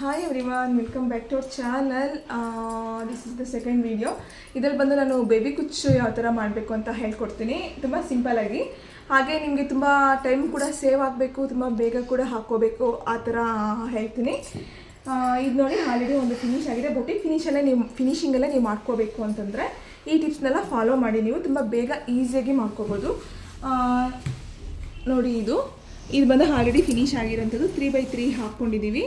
Hi everyone, welcome back to our channel. This is the second video. ಇದರಲ್ಲಿ ಬಂದು ನಾನು baby ಕುಚ್ಚು ಯಾವ ಥರ ಮಾಡಬೇಕು ಅಂತ ಹೇಳ್ಕೊಡ್ತೀನಿ, ತುಂಬ ಸಿಂಪಲ್ಲಾಗಿ. ಹಾಗೆ ನಿಮಗೆ ತುಂಬ ಟೈಮ್ ಕೂಡ ಸೇವ್ ಆಗಬೇಕು, ತುಂಬ ಬೇಗ ಕೂಡ ಹಾಕ್ಕೋಬೇಕು, ಆ ಥರ ಹೇಳ್ತೀನಿ. ಇದು ನೋಡಿ ಆಲ್ರೆಡಿ ಒಂದು ಫಿನಿಶ್ ಆಗಿದೆ. ಬೊಟಿಕ್ ಫಿನಿಶಿಂಗಲ್ಲೇ ನೀವು ಮಾಡ್ಕೋಬೇಕು ಅಂತಂದರೆ ಈ ಟಿಪ್ಸ್ನೆಲ್ಲ ಫಾಲೋ ಮಾಡಿ ನೀವು ತುಂಬ ಬೇಗ ಈಸಿಯಾಗಿ ಮಾಡ್ಕೋಬೋದು. ನೋಡಿ ಇದು ಬಂದು ಆಲ್ರೆಡಿ ಫಿನಿಶ್ ಆಗಿರೋಂಥದ್ದು 3x3 ಹಾಕ್ಕೊಂಡಿದ್ದೀವಿ.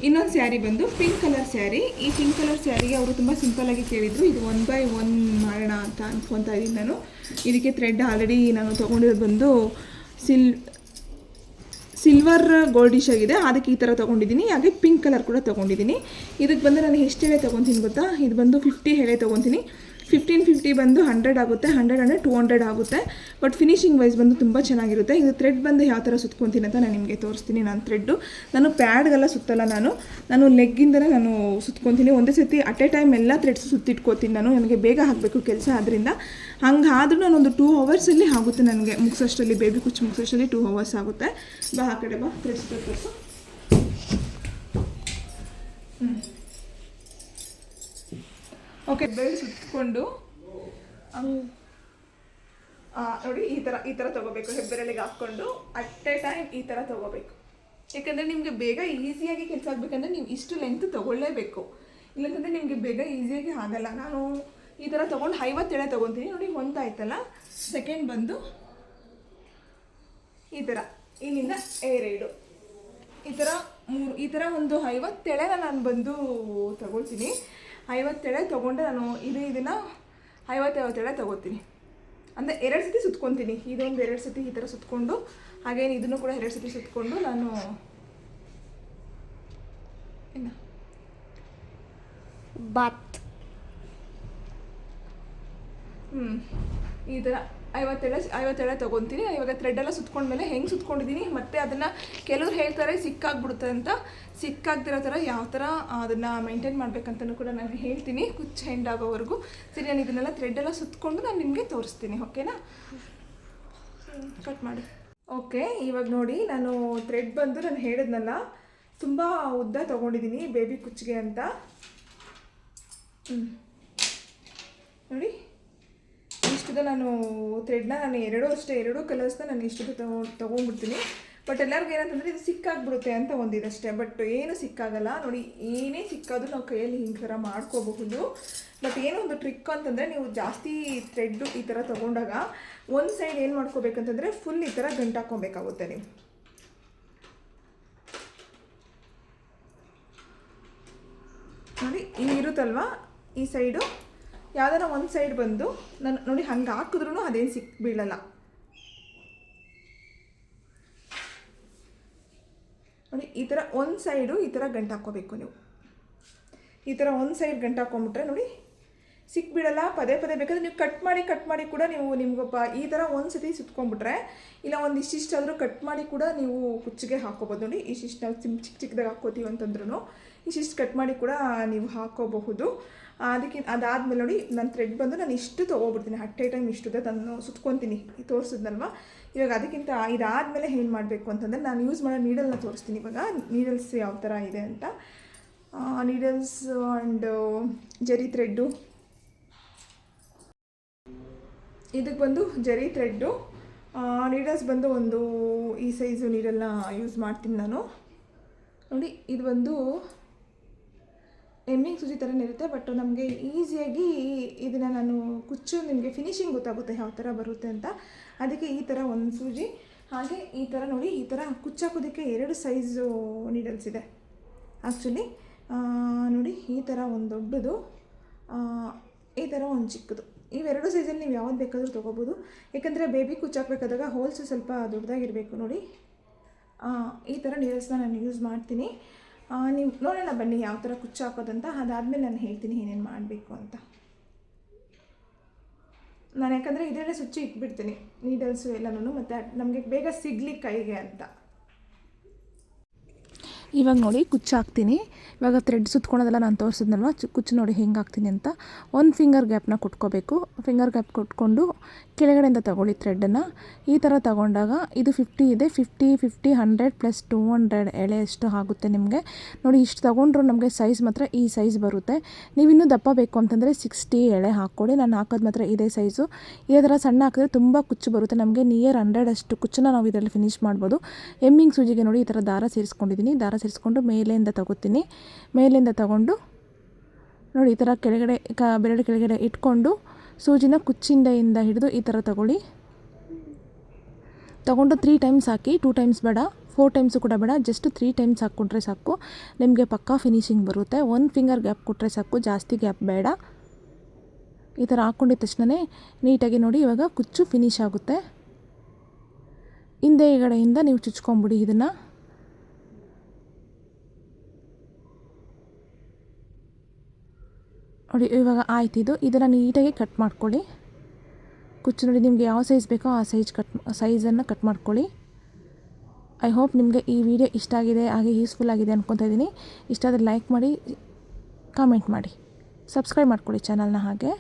ಇನ್ನೊಂದು ಸ್ಯಾರಿ ಬಂದು ಪಿಂಕ್ ಕಲರ್ ಸ್ಯಾರಿ. ಈ ಪಿಂಕ್ ಕಲರ್ ಸ್ಯಾರಿಗೆ ಅವರು ತುಂಬ ಸಿಂಪಲ್ಲಾಗಿ ಕೇಳಿದರು, ಇದು 1x1 ಮಾಡೋಣ ಅಂತ ಅಂದ್ಕೊತಾ ಇದ್ದೀನಿ ನಾನು. ಇದಕ್ಕೆ ಥ್ರೆಡ್ ಆಲ್ರೆಡಿ ನಾನು ತೊಗೊಂಡಿರೋದು ಬಂದು ಸಿಲ್ವರ್ ಗೋಲ್ಡಿಶ್ ಆಗಿದೆ, ಅದಕ್ಕೆ ಈ ಥರ ತೊಗೊಂಡಿದ್ದೀನಿ. ಹಾಗೆ ಪಿಂಕ್ ಕಲರ್ ಕೂಡ ತೊಗೊಂಡಿದ್ದೀನಿ. ಇದಕ್ಕೆ ಬಂದು ನಾನು ಎಷ್ಟು ಎಳೆ ತೊಗೊತೀನಿ ಗೊತ್ತಾ? ಇದು ಬಂದು 50 ಎಳೆ ತೊಗೊತೀನಿ. 1550 ಬಂದು 100 ಆಗುತ್ತೆ, 100 ಅಂದರೆ 200 ಆಗುತ್ತೆ. ಬಟ್ ಫಿನಿಶಿಂಗ್ ವೈಸ್ ಬಂದು ತುಂಬ ಚೆನ್ನಾಗಿರುತ್ತೆ. ಇದು ಥ್ರೆಡ್ ಬಂದು ಯಾವ ಥರ ಸುತ್ಕೊತೀನಿ ಅಂತ ನಾನು ನಿಮಗೆ ತೋರಿಸ್ತೀನಿ. ನಾನು ಪ್ಯಾಡ್ಗೆಲ್ಲ ಸುತ್ತಲ್ಲ, ನಾನು ಲೆಗ್ಗಿಂದಲೇ ನಾನು ಸುತ್ಕೊತೀನಿ. ಒಂದೇ ಸತಿ ಅಟ್ ಎ ಟೈಮ್ ಎಲ್ಲ ಥ್ರೆಡ್ಸ್ ಸುತ್ತಿಟ್ಕೋತೀನಿ. ನನಗೆ ಬೇಗ ಹಾಕಬೇಕು ಕೆಲಸ, ಆದ್ದರಿಂದ ಹಂಗಾದ್ರೂ ನಾನೊಂದು 2 ಅವರ್ಸಲ್ಲಿ ಆಗುತ್ತೆ ನನಗೆ ಮುಗಿಸೋಷ್ಟರಲ್ಲಿ. ಬೇಬಿ ಕುಚ್ಚು ಮುಗಿಸೋಷ್ಟರಲ್ಲಿ 2 ಅವರ್ಸ್ ಆಗುತ್ತೆ. ಆ ಕಡೆ ಬಾ, ಥ್ರೆಡ್ಸ್ ತೋರಿಸು. ಓಕೆ, ಬೆಳೆ ಸುತ್ತಕೊಂಡು ನೋಡಿ ಈ ಥರ ತೊಗೋಬೇಕು. ಹೆಬ್ಬೆರಳಿಗೆ ಹಾಕ್ಕೊಂಡು ಅಟ್ ಎ ಟೈಮ್ ಈ ಥರ ತೊಗೋಬೇಕು. ಯಾಕಂದರೆ ನಿಮಗೆ ಬೇಗ ಈಸಿಯಾಗಿ ಕೆಲಸ ಆಗಬೇಕಂದ್ರೆ ನೀವು ಇಷ್ಟು ಲೆಂತ್ ತೊಗೊಳ್ಳೇಬೇಕು, ಇಲ್ಲಂತಂದರೆ ನಿಮಗೆ ಬೇಗ ಈಸಿಯಾಗಿ ಆಗಲ್ಲ. ನಾನು ಈ ಥರ ತೊಗೊಂಡು 50 ಎಳೆ ತೊಗೊತೀನಿ. ನೋಡಿ, ಒಂದಾಯ್ತಲ್ಲ. ಸೆಕೆಂಡ್ ಬಂದು ಈ ಥರ ಇಲ್ಲಿಂದ ಎರಡು ಈ ಥರ ಒಂದು 50 ಎಳೆನ ನಾನು ಬಂದು ತೊಗೊಳ್ತೀನಿ. 50 ಎಳೆ ತೊಗೊಂಡು ನಾನು ಇದನ್ನು 50 ಎಳೆ ತೊಗೋತೀನಿ. ಅಂದರೆ 2 ಸತಿ ಸುತ್ಕೊತೀನಿ. ಇದೊಂದು 2 ಸತಿ ಈ ಥರ ಸುತ್ಕೊಂಡು, ಹಾಗೇನು ಇದನ್ನು ಕೂಡ 2 ಸತಿ ಸುತ್ಕೊಂಡು ನಾನು ಈ ಥರ 50 ಎಳೆ ತೊಗೊತೀನಿ. ಇವಾಗ ಥ್ರೆಡ್ಡೆಲ್ಲ ಸುತ್ಕೊಂಡ್ಮೇಲೆ ಹೆಂಗೆ ಸುತ್ಕೊಂಡಿದ್ದೀನಿ, ಮತ್ತು ಅದನ್ನು ಕೆಲವ್ರು ಹೇಳ್ತಾರೆ ಸಿಕ್ಕಾಗ್ಬಿಡುತ್ತೆ ಅಂತ. ಸಿಕ್ಕಾಗ್ದಿರೋ ಥರ ಯಾವ ಥರ ಅದನ್ನು ಮೇಂಟೈನ್ ಮಾಡಬೇಕಂತಲೂ ಕೂಡ ನಾನು ಹೇಳ್ತೀನಿ, ಕುಚ್ಚು ಹೆಂಡ್ ಆಗೋವರೆಗೂ. ಸರಿ, ನಾನು ಇದನ್ನೆಲ್ಲ ಥ್ರೆಡ್ಡೆಲ್ಲ ಸುತ್ಕೊಂಡು ನಾನು ನಿಮಗೆ ತೋರಿಸ್ತೀನಿ. ಓಕೆನಾ? ಕಟ್ ಮಾಡಿ. ಓಕೆ, ಇವಾಗ ನೋಡಿ, ನಾನು ಥ್ರೆಡ್ ಬಂದು ನಾನು ಹೇಳಿದ್ನಲ್ಲ, ತುಂಬ ಉದ್ದ ತೊಗೊಂಡಿದ್ದೀನಿ ಬೇಬಿ ಕುಚ್ಚಿಗೆ ಅಂತ. ನೋಡಿ, ಇಷ್ಟದ ನಾನು ಥ್ರೆಡ್ನ ಎರಡು ಕಲರ್ಸ್ನ ನಾನು ಇಷ್ಟದ ತೊಗೊಂಡ್ಬಿಡ್ತೀನಿ. ಬಟ್ ಎಲ್ಲರಿಗೂ ಏನಂತಂದರೆ ಇದು ಸಿಕ್ಕಾಗ್ಬಿಡುತ್ತೆ ಅಂತ ಒಂದಿದಷ್ಟೇ. ಬಟ್ ಏನು ಸಿಕ್ಕಾಗಲ್ಲ. ನೋಡಿ, ಏನೇ ಸಿಕ್ಕಾದರೂ ನಾವು ಕೈಯಲ್ಲಿ ಹಿಂಗೆ ಥರ ಮಾಡ್ಕೋಬಹುದು. ಬಟ್ ಏನೋ ಒಂದು ಟ್ರಿಕ್ ಅಂತಂದರೆ, ನೀವು ಜಾಸ್ತಿ ಥ್ರೆಡ್ಡು ಈ ಥರ ತೊಗೊಂಡಾಗ ಒಂದು ಸೈಡ್ ಏನು ಮಾಡ್ಕೋಬೇಕಂತಂದರೆ ಫುಲ್ ಈ ಥರ ಗಂಟು ಹಾಕ್ಕೊಬೇಕಾಗುತ್ತೆ. ನೀವು ನೋಡಿ, ಇರುತ್ತಲ್ವ ಈ ಸೈಡು, ಯಾವುದಾರ ಒಂದು ಸೈಡ್ ಬಂದು ನಾನು ನೋಡಿ ಹಂಗೆ ಹಾಕಿದ್ರೂ ಅದೇನು ಬೀಳಲ್ಲ. ನೋಡಿ, ಈ ಥರ ಒಂದು ಸೈಡು ಈ ಥರ ಗಂಟು ಹಾಕ್ಕೋಬೇಕು. ನೀವು ಈ ಥರ ಒಂದು ಸೈಡ್ ಗಂಟು ಹಾಕ್ಕೊಂಬಿಟ್ರೆ ನೋಡಿ ಬೀಳಲ್ಲ. ಪದೇ ಬೇಕಾದರೆ ನೀವು ಕಟ್ ಮಾಡಿ ಕೂಡ ನೀವು ನಿಮ್ಗೊಬ್ಬ ಈ ಥರ ಒಂದು ಸತಿ ಸುತ್ಕೊಂಡ್ಬಿಟ್ರೆ, ಇಲ್ಲ ಒಂದು ಇಷ್ಟಿಷ್ಟಾದರೂ ಕಟ್ ಮಾಡಿ ಕೂಡ ನೀವು ಕುಚ್ಚಿಗೆ ಹಾಕ್ಕೋಬೋದು. ನೋಡಿ, ಇಷ್ಟಿಷ್ಟು ನಾವು ಚಿಕ್ಕದಾಗಿ ಹಾಕ್ಕೋತೀವಿ ಅಂತಂದ್ರೂ ಇಷ್ಟಿಷ್ಟು ಕಟ್ ಮಾಡಿ ಕೂಡ ನೀವು ಹಾಕ್ಕೋಬಹುದು. ಅದಾದಮೇಲೆ ನೋಡಿ, ನಾನು ಥ್ರೆಡ್ ಬಂದು ನಾನು ಇಷ್ಟು ತೊಗೊಬಿಡ್ತೀನಿ. ಅಟ್ ಎ ಟೈಮ್ ಇಷ್ಟು ನಾನು ಸುತ್ಕೊತೀನಿ, ತೋರಿಸಿದ್ನಲ್ವ. ಇವಾಗ ಅದಕ್ಕಿಂತ ಇದಾದಮೇಲೆ ಏನು ಮಾಡಬೇಕು ಅಂತಂದರೆ, ನಾನು ಯೂಸ್ ಮಾಡೋ ನೀಡಲ್ನ ತೋರಿಸ್ತೀನಿ. ಇವಾಗ ನೀಡಲ್ಸ್ ಯಾವ ಥರ ಇದೆ ಅಂತ. ನೀಡಲ್ಸ್ ಆ್ಯಂಡ್ ಜರಿ ಥ್ರೆಡ್ಡು, ಇದಕ್ಕೆ ಬಂದು ಜರಿ ಥ್ರೆಡ್ಡು, ನೀಡಲ್ಸ್ ಬಂದು ಒಂದು ಈ ಸೈಜು ನೀಡಲ್ನ ಯೂಸ್ ಮಾಡ್ತೀನಿ ನಾನು. ನೋಡಿ, ಇದು ಬಂದು ಎಮ್ಮಿಂಗ್ ಸೂಜಿ ಥರನೇ ಇರುತ್ತೆ. ಬಟ್ ನಮಗೆ ಈಸಿಯಾಗಿ ಇದನ್ನು ನಾನು ಕುಚ್ಚು ನಿಮಗೆ ಫಿನಿಶಿಂಗ್ ಗೊತ್ತಾಗುತ್ತೆ ಯಾವ ಥರ ಬರುತ್ತೆ ಅಂತ. ಅದಕ್ಕೆ ಈ ಥರ ಒಂದು ಸೂಜಿ, ಹಾಗೆ ಈ ಥರ ನೋಡಿ, ಈ ಥರ ಕುಚ್ಚಾಕೋದಕ್ಕೆ 2 ಸೈಜು ನೀಡಲ್ಸ್ ಇದೆ ಆ್ಯಕ್ಚುಲಿ. ನೋಡಿ, ಈ ಥರ ಒಂದು ದೊಡ್ಡದು, ಈ ಥರ ಒಂದು ಚಿಕ್ಕದು. ಇವೆರಡು ಸೈಜಲ್ಲಿ ನೀವು ಯಾವ್ದು ಬೇಕಾದರೂ ತೊಗೋಬೋದು. ಯಾಕಂದರೆ ಬೇಬಿ ಕುಚ್ಚಾಕಬೇಕಾದಾಗ ಹೋಲ್ಸು ಸ್ವಲ್ಪ ದೊಡ್ಡದಾಗಿರಬೇಕು. ನೋಡಿ, ಈ ಥರ ನೀಡಲ್ಸ್ನ ನಾನು ಯೂಸ್ ಮಾಡ್ತೀನಿ. ನೀವು ನೋಡೋಣ ಬನ್ನಿ ಯಾವ ಥರ ಕುಚ್ಚು ಹಾಕೋದಂತ. ಅದಾದಮೇಲೆ ನಾನು ಹೇಳ್ತೀನಿ ಏನೇನು ಮಾಡಬೇಕು ಅಂತ. ನಾನು ಯಾಕಂದರೆ ಇದರಲ್ಲೇ ಸುಚ್ಚಿ ಇಟ್ಬಿಡ್ತೀನಿ ನೀಡಲ್ಸು ಎಲ್ಲನೂ, ಮತ್ತು ನಮಗೆ ಬೇಗ ಸಿಗಲಿ ಕೈಗೆ ಅಂತ. ಇವಾಗ ನೋಡಿ, ಕುಚ್ಚು ಹಾಕ್ತೀನಿ. ಇವಾಗ ಥ್ರೆಡ್ ಸುತ್ಕೊಳೋದೆಲ್ಲ ನಾನು ತೋರಿಸಿದ್ನಲ್ವ, ಕುಚ್ಚು ನೋಡಿ ಹೆಂಗೆ ಹಾಕ್ತೀನಿ ಅಂತ. ಒಂದು ಫಿಂಗರ್ ಗ್ಯಾಪ್ನ ಕೊಟ್ಕೋಬೇಕು. ಫಿಂಗರ್ ಗ್ಯಾಪ್ ಕೊಟ್ಕೊಂಡು ಕೆಳಗಡೆಯಿಂದ ತಗೊಳ್ಳಿ ಥ್ರೆಡ್ಡನ್ನು. ಈ ಥರ ತಗೊಂಡಾಗ ಇದು 50 ಇದೆ, 50 50 100 ಪ್ಲಸ್ 200 ಎಳೆಯಷ್ಟು ಆಗುತ್ತೆ ನಿಮಗೆ. ನೋಡಿ ಇಷ್ಟು ತೊಗೊಂಡ್ರು ನಮಗೆ ಸೈಜ್ ಮಾತ್ರ ಈ ಸೈಜ್ ಬರುತ್ತೆ. ನೀವು ಇನ್ನೂ ದಪ್ಪ ಬೇಕು ಅಂತಂದರೆ 60 ಎಳೆ ಹಾಕ್ಕೊಳ್ಳಿ. ನಾನು ಹಾಕೋದು ಮಾತ್ರ ಇದೇ ಸೈಜು. ಇದೇ ಥರ ಸಣ್ಣ ಹಾಕಿದ್ರೆ ತುಂಬ ಕುಚ್ಚು ಬರುತ್ತೆ ನಮಗೆ. ನಿಯರ್ 100 ಅಷ್ಟು ಕುಚ್ಚನ್ನ ನಾವು ಇದರಲ್ಲಿ ಫಿನಿಶ್ ಮಾಡ್ಬೋದು. ಎಮ್ಮಿಂಗ್ ಸೂಜಿಗೆ ನೋಡಿ ಈ ಥರ ದಾರ ಸೇರಿಸ್ಕೊಂಡಿದ್ದೀನಿ. ದಾರ ಸೇರಿಸ್ಕೊಂಡು ಮೇಲೆಯಿಂದ ತಗೋತೀನಿ. ಮೇಲಿಂದ ತಗೊಂಡು ನೋಡಿ ಈ ಥರ ಕೆಳಗಡೆ ಬೆರಳು ಕೆಳಗಡೆ ಇಟ್ಕೊಂಡು ಸೂಜಿನ ಕುಚ್ಚಿಂಡೆಯಿಂದ ಹಿಡಿದು ಈ ಥರ ತಗೊಳ್ಳಿ. ತೊಗೊಂಡು 3 ಟೈಮ್ಸ್ ಹಾಕಿ, 2 ಟೈಮ್ಸ್ ಬೇಡ, 4 ಟೈಮ್ಸು ಕೂಡ ಬೇಡ, ಜಸ್ಟ್ 3 ಟೈಮ್ಸ್ ಹಾಕ್ಕೊಂಡ್ರೆ ಸಾಕು. ನಿಮಗೆ ಪಕ್ಕಾ ಫಿನಿಶಿಂಗ್ ಬರುತ್ತೆ. 1 ಫಿಂಗರ್ ಗ್ಯಾಪ್ ಕೊಟ್ಟರೆ ಸಾಕು, ಜಾಸ್ತಿ ಗ್ಯಾಪ್ ಬೇಡ. ಈ ಥರ ಹಾಕ್ಕೊಂಡಿದ್ದ ತಕ್ಷಣ ನೀಟಾಗಿ ನೋಡಿ ಇವಾಗ ಕುಚ್ಚು ಫಿನಿಶ್ ಆಗುತ್ತೆ. ಹಿಂದೆಗಡೆಯಿಂದ ನೀವು ಚುಚ್ಕೊಂಬಿಡಿ ಇದನ್ನು. ನೋಡಿ ಇವಾಗ ಆಯ್ತಿದು. ಇದನ್ನು ನೀಟಾಗಿ ಕಟ್ ಮಾಡ್ಕೊಳ್ಳಿ. ಕುಚ್ಚು ನೋಡಿ ನಿಮಗೆ ಯಾವ ಸೈಜ್ ಬೇಕೋ ಆ ಸೈಜನ್ನು ಕಟ್ ಮಾಡ್ಕೊಳ್ಳಿ. ಐ ಹೋಪ್ ನಿಮಗೆ ಈ ವಿಡಿಯೋ ಇಷ್ಟ ಆಗಿದೆ, ಹಾಗೆ ಯೂಸ್ಫುಲ್ ಆಗಿದೆ ಅಂದ್ಕೊತಾ ಇದ್ದೀನಿ. ಇಷ್ಟ ಆದರೆ ಲೈಕ್ ಮಾಡಿ, ಕಾಮೆಂಟ್ ಮಾಡಿ, ಸಬ್ಸ್ಕ್ರೈಬ್ ಮಾಡ್ಕೊಳ್ಳಿ ಚಾನಲ್ನ. ಹಾಗೆ